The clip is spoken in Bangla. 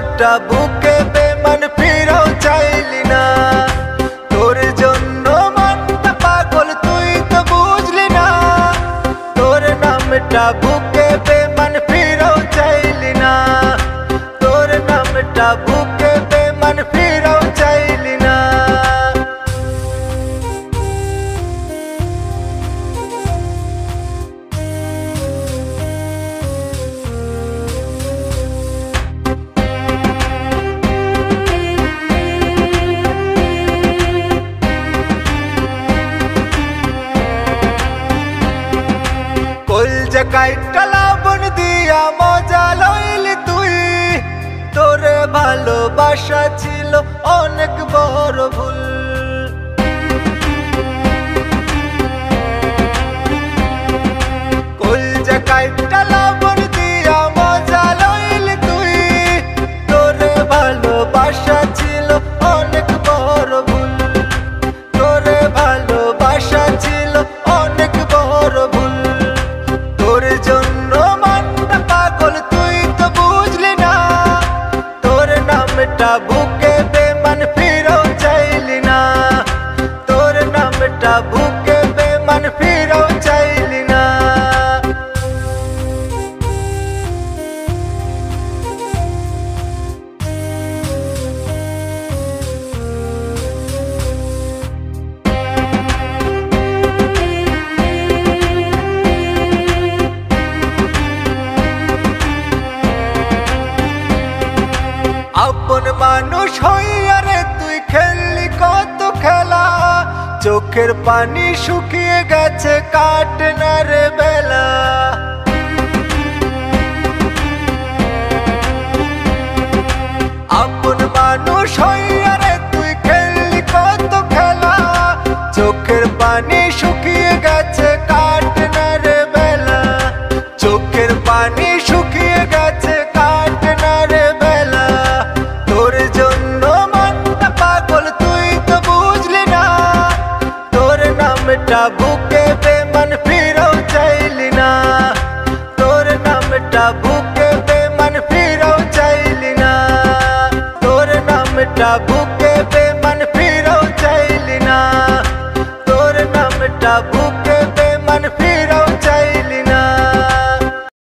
নামটা বুকে বেমান ফিরেও চাইলি না। তোর জন্য মনটা পাগল তুই তো বুঝলি না। তোর নামটা বুকে বেমান ফিরেও চাইলি না। তোর নামটা বুকে বেমান ফিরেও চাইলি না। কলজা কাইটা লবণ দিয়া মজা লইলি তুই। তোরে ভালোবাসা ছিল অনেক বড় ভুল। কলজা কাইটা লবণ দিয়া মজা লইলি তুই। তোরে ভালোবাসা ছিল অনেক বড় ভুল। তোরে ভালোবাসা ছিল অনেক বড় ভুল। তোর জন্য মনটা পাগল তুই তো বুঝলি না। তোর নামটা বুকে বেমান ফিরেও চাইলি না। তোর নামটা বুকে বেমান ফিরেও চাইলি না। আপন মানুষ হইয়া রে তুই খেললি কত খেলা। চোখের পানি শুকিয়ে গেছে কাটে না রে বেলা। আপন মানুষ হইয়া রে তুই খেললি কত খেলা। চোখের পানি শুকিয়ে গেছে কাটে না রে বেলা। চোখের পানি শুকিয়ে গেছে কাটে না রে বেলা। তোর জন্য মনটা পাগল তুই তো বুঝলি না। তোর নামটা বুকে বেমান ফিরেও চাইলি না। তোর নামটা বুকে বেমান ফিরেও চাইলি না। তোর নামটা বুকে